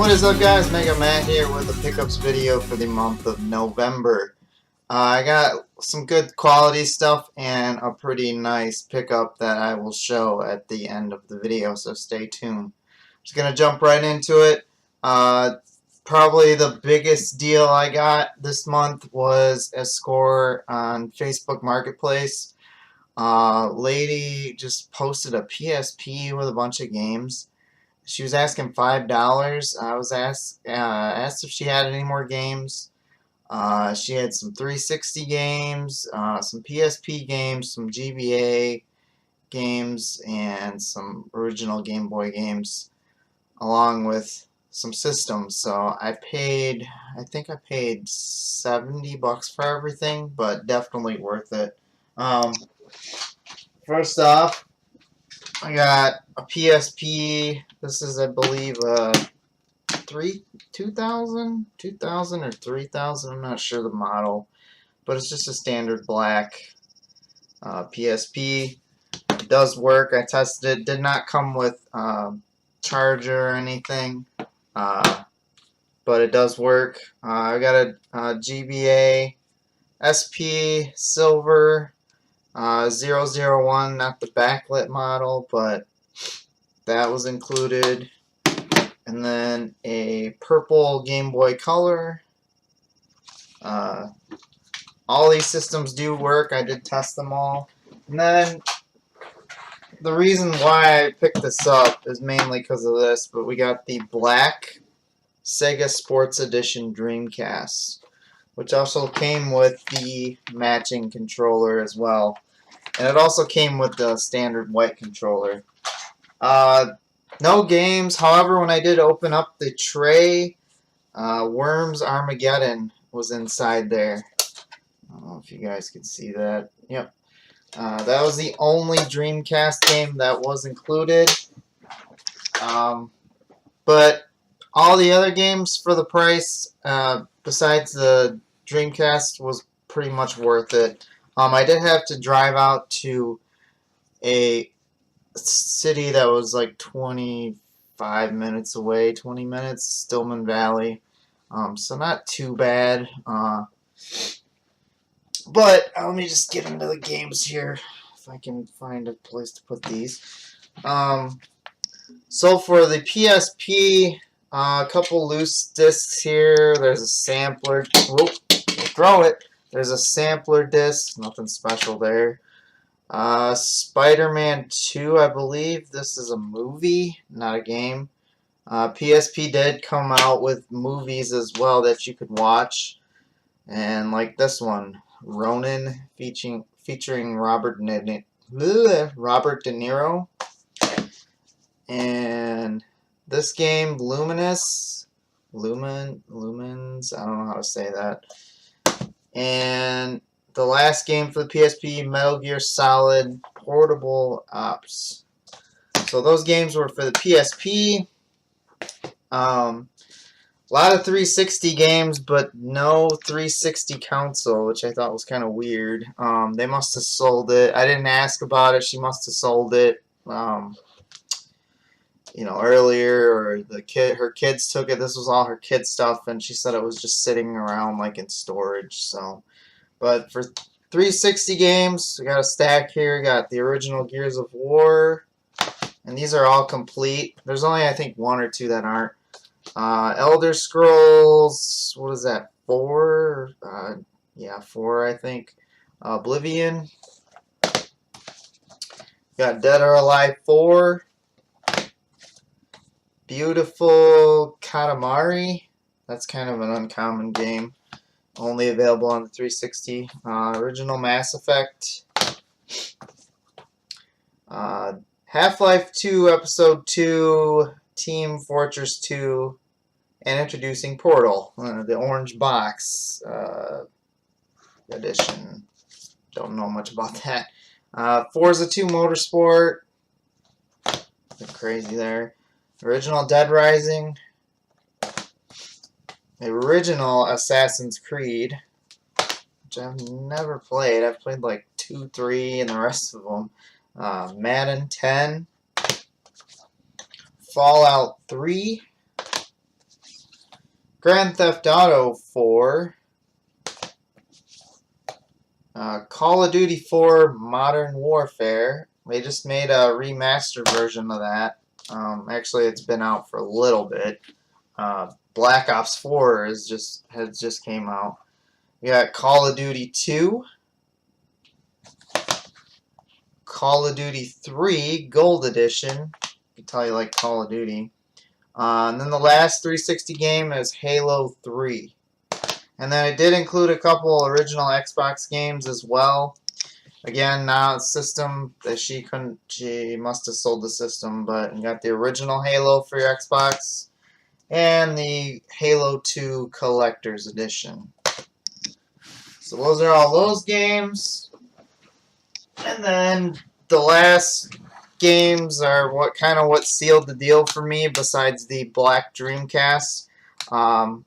What is up, guys? Mega Matt here with a pickups video for the month of November. I got some good quality stuff and a pretty nice pickup that I will show at the end of the video, so stay tuned. Just gonna jump right into it. Probably the biggest deal I got this month was a score on Facebook Marketplace. Lady just posted a PSP with a bunch of games. She was asking $5. I was asked if she had any more games. She had some 360 games, some PSP games, some GBA games, and some original Game Boy games, along with some systems. So I think I paid $70 for everything, but definitely worth it. First off, I got a PSP. This is, I believe, 2000 or 3000. I'm not sure the model, but it's just a standard black PSP. It does work. I tested it. Did not come with charger or anything, but it does work. I got a GBA SP Silver 001, not the backlit model, but that was included. And then a purple Game Boy Color. All these systems do work. I did test them all. And then the reason why I picked this up is mainly because of this, but we got the black Sega Sports Edition Dreamcast, which also came with the matching controller as well. And it also came with the standard white controller. No games. However, when I did open up the tray, Worms Armageddon was inside there. I don't know if you guys can see that. Yep. That was the only Dreamcast game that was included. But all the other games for the price, besides the Dreamcast, was pretty much worth it. I did have to drive out to a city that was like 25 minutes away, 20 minutes, Stillman Valley. So not too bad. But let me just get into the games here, if I can find a place to put these. So for the PSP, a couple loose discs here. There's a sampler. Whoop, throw it. There's a sampler disc. Nothing special there. Spider-Man 2, I believe. This is a movie, not a game. PSP did come out with movies as well that you could watch. And like this one, Ronin, featuring Robert De Niro. And this game, Lumens, I don't know how to say that. And the last game for the PSP, Metal Gear Solid Portable Ops. So those games were for the PSP. A lot of 360 games, but no 360 console, which I thought was kind of weird. They must have sold it. I didn't ask about it. She must have sold it, earlier, or her kids took it. This was all her kids' stuff, and she said it was just sitting around like in storage. So. But for 360 games, we got a stack here. We got the original Gears of War, and these are all complete. There's only, I think, one or two that aren't. Elder Scrolls, what is that, 4? Yeah, 4, I think. Oblivion. Got Dead or Alive 4. Beautiful Katamari. That's kind of an uncommon game. Only available on the 360. Original Mass Effect. Half-Life 2 Episode 2. Team Fortress 2. And introducing Portal. The orange box edition. Don't know much about that. Forza 2 Motorsport. Nothing crazy there. Original Dead Rising. The original Assassin's Creed, which I've never played. I've played like 2, 3, and the rest of them. Madden 10, Fallout 3, Grand Theft Auto 4, Call of Duty 4 Modern Warfare. They just made a remastered version of that. Actually, it's been out for a little bit. Black Ops 4 has just came out. We got Call of Duty 2, Call of Duty 3 Gold Edition. I can tell you like Call of Duty. And then the last 360 game is Halo 3. And then it did include a couple original Xbox games as well. Again, now it's system that she must have sold the system, but you got the original Halo for your Xbox and the Halo 2 Collector's Edition. So those are all those games. And then the last games are what sealed the deal for me besides the Black Dreamcast. Got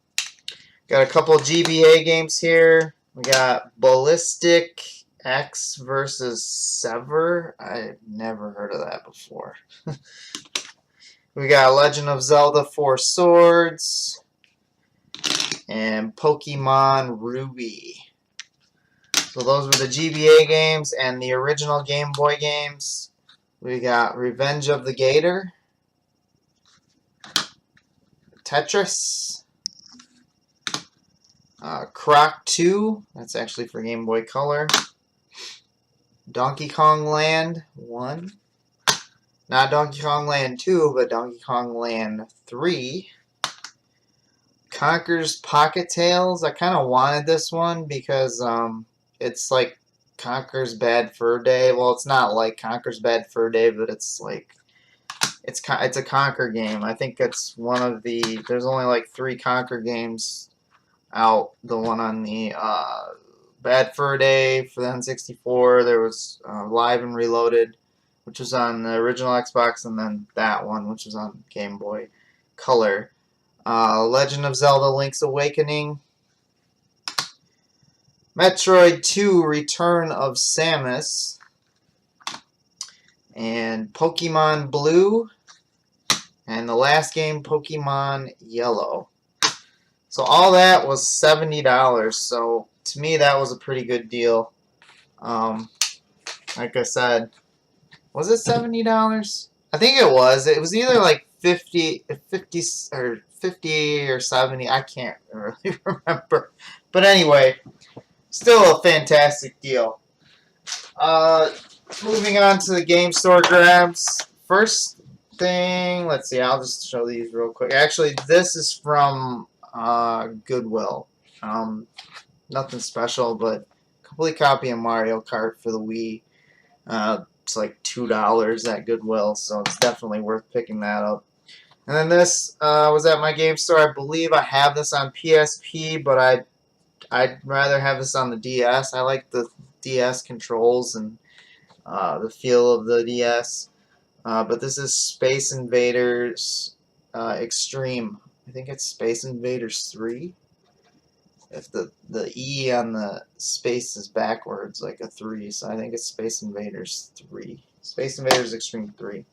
a couple GBA games here. We got Ballistic X versus Sever. I've never heard of that before. We got Legend of Zelda 4 Swords and Pokemon Ruby. So those were the GBA games and the original Game Boy games. We got Revenge of the Gator, Tetris, Croc 2, that's actually for Game Boy Color, Donkey Kong Land 1, not Donkey Kong Land 2, but Donkey Kong Land 3, Conker's Pocket Tales. I kind of wanted this one because it's like Conker's Bad Fur Day. Well, it's not like Conker's Bad Fur Day, but it's like it's a Conker game. I think it's one of the. There's only like 3 Conker games out. The one on the Bad Fur Day for the N64. There was Live and Reloaded, which was on the original Xbox, and then that one, which was on Game Boy Color. Legend of Zelda: Link's Awakening. Metroid 2 Return of Samus, and Pokemon Blue, and the last game, Pokemon Yellow. So all that was $70, so to me that was a pretty good deal. Like I said, was it $70? I think it was. It was either like 50 or 70. I can't really remember. But anyway, still a fantastic deal. Moving on to the game store grabs. First thing, let's see, I'll just show these real quick. Actually, this is from Goodwill. Nothing special, but complete copy of Mario Kart for the Wii. It's like $2 at Goodwill, so it's definitely worth picking that up. And then this was at my game store. I believe I have this on PSP, but I'd rather have this on the DS. I like the DS controls and the feel of the DS. But this is Space Invaders Extreme. I think it's Space Invaders 3. If the E on the space is backwards, like a 3, so I think it's Space Invaders 3. Space Invaders Extreme 3.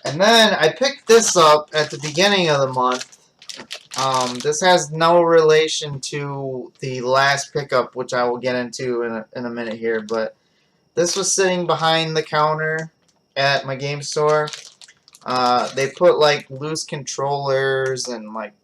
And then I picked this up at the beginning of the month. This has no relation to the last pickup, which I will get into in a minute here, but this was sitting behind the counter at my game store. They put like loose controllers and like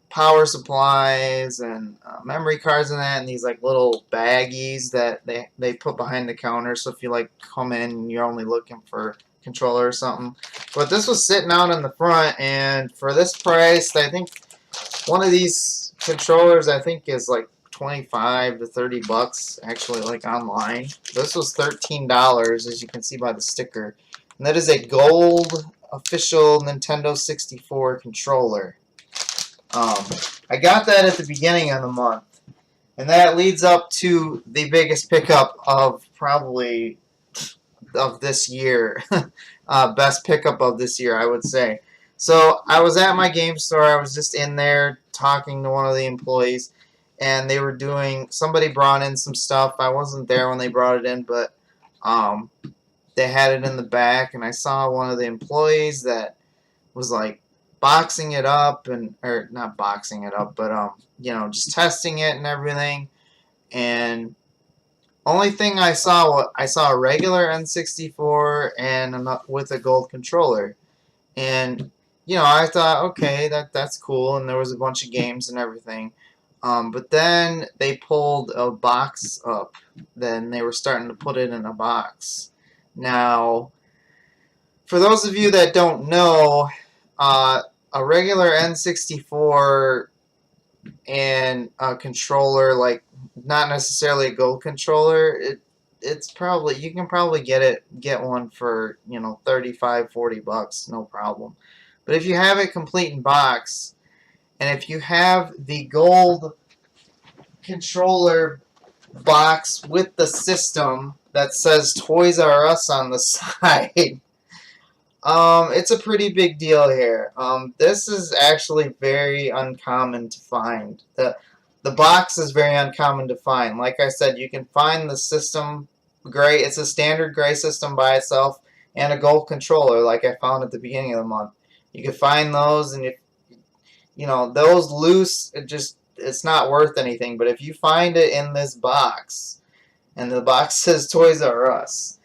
power supplies and memory cards in that, and these like little baggies that they put behind the counter, so if you like come in and you're only looking for controller or something. But this was sitting out in the front, and for this price, I think one of these controllers I think is like 25 to 30 bucks actually, like online. This was $13, as you can see by the sticker, and that is a gold official Nintendo 64 controller. I got that at the beginning of the month, and that leads up to the biggest pickup of probably of this year. Best pickup of this year, I would say. So I was at my game store. I was just in there talking to one of the employees, and they were doing, somebody brought in some stuff. I wasn't there when they brought it in, but they had it in the back, and I saw one of the employees that was like boxing it up, or not boxing it up, but you know, just testing it and everything. And only thing I saw a regular N64 and with a gold controller. And you know, I thought, okay, that's cool, and there was a bunch of games and everything. But then they pulled a box up. Then they were starting to put it in a box. Now, for those of you that don't know, a regular N64 and a controller, like not necessarily a gold controller, it's probably, you can probably get one for, you know, 35, 40 bucks, no problem. But if you have it complete in box, and if you have the gold controller box with the system that says Toys R Us on the side, it's a pretty big deal here. This is actually very uncommon to find. The box is very uncommon to find. Like I said, you can find the system gray. It's a standard gray system by itself, and a gold controller, like I found at the beginning of the month. You can find those, and if you know those loose, it's not worth anything. But if you find it in this box, and the box says Toys R Us,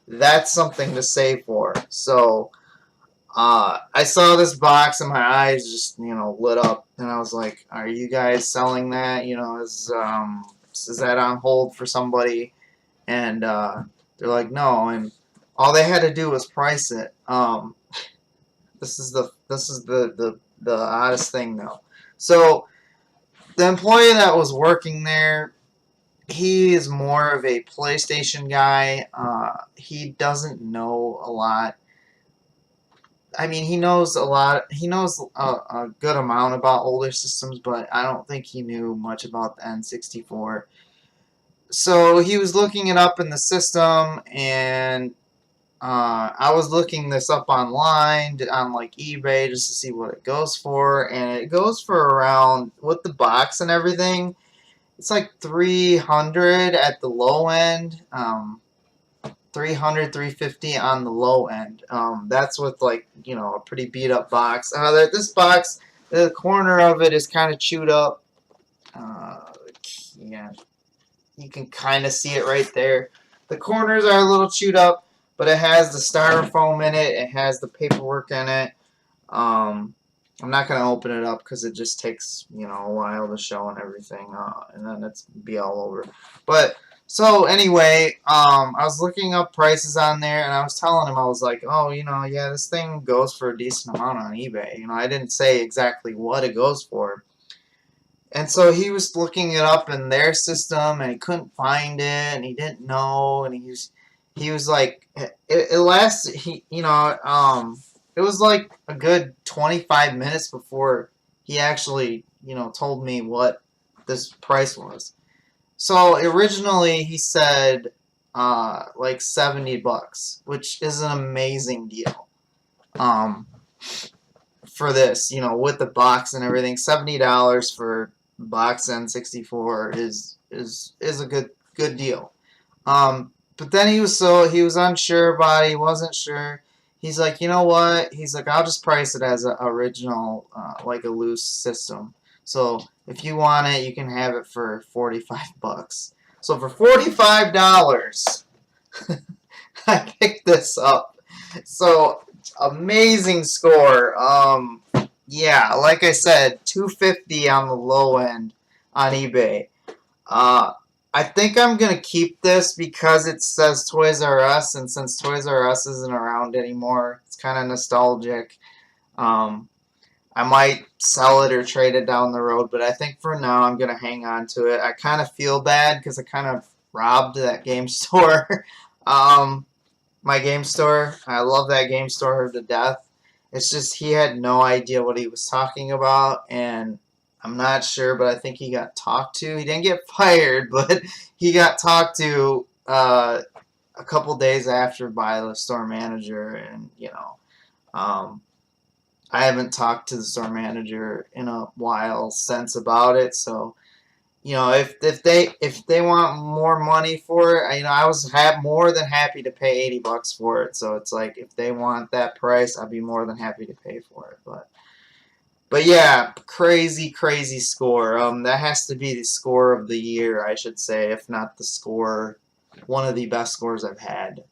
that's something to save for. So I saw this box and my eyes just, you know, lit up, and I was like, "Are you guys selling that? You know, is that on hold for somebody?" And they're like, "No." And all they had to do was price it. This is the oddest thing though. So the employee that was working there, he is more of a PlayStation guy. He doesn't know a lot. I mean, he knows a lot. He knows a good amount about older systems, but I don't think he knew much about the N64. So he was looking it up in the system, and I was looking this up online on like eBay just to see what it goes for, and it goes for around, with the box and everything, it's like 300 at the low end. 300, 350 on the low end. That's with, like, you know, a pretty beat up box. This box, the corner of it is kind of chewed up. Yeah, you can kind of see it right there. The corners are a little chewed up, but it has the styrofoam in it. It has the paperwork in it. I'm not going to open it up because it just takes, you know, a while to show and everything, and then it's be all over. But so anyway, I was looking up prices on there, and I was telling him, I was like, oh, you know, yeah, this thing goes for a decent amount on eBay. You know, I didn't say exactly what it goes for. And so he was looking it up in their system, and he couldn't find it, and he didn't know, and he was like, it lasted, it was like a good 25 minutes before he actually, you know, told me what this price was. So originally he said like 70 bucks, which is an amazing deal. For this, you know, with the box and everything, $70 for box N64 is a good deal. But then he was unsure about it. He wasn't sure. He's like, you know what? He's like, I'll just price it as an original, like a loose system. So if you want it, you can have it for 45 bucks. So for $45, I picked this up. So amazing score. Yeah, like I said, $250 on the low end on eBay. I think I'm going to keep this because it says Toys R Us, and since Toys R Us isn't around anymore, it's kind of nostalgic. I might sell it or trade it down the road, but I think for now I'm going to hang on to it. I kind of feel bad because I kind of robbed that game store. My game store. I love that game store to death. It's just he had no idea what he was talking about, and I'm not sure, but I think he got talked to. He didn't get fired, but he got talked to a couple days after by the store manager, and you know, I haven't talked to the store manager in a while since about it. So, you know, if they want more money for it, you know, I was more than happy to pay 80 bucks for it. So it's like if they want that price, I'd be more than happy to pay for it. But But yeah, crazy, crazy score. That has to be the score of the year, I should say, if not the score, one of the best scores I've had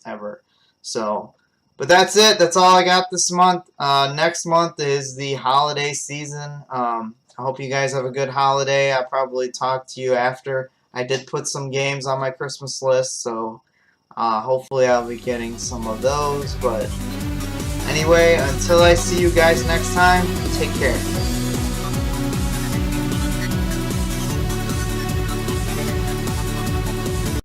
ever. So, but that's it. That's all I got this month. Next month is the holiday season. I hope you guys have a good holiday. I'll probably talk to you after. I did put some games on my Christmas list, so hopefully I'll be getting some of those. But anyway, until I see you guys next time, take care.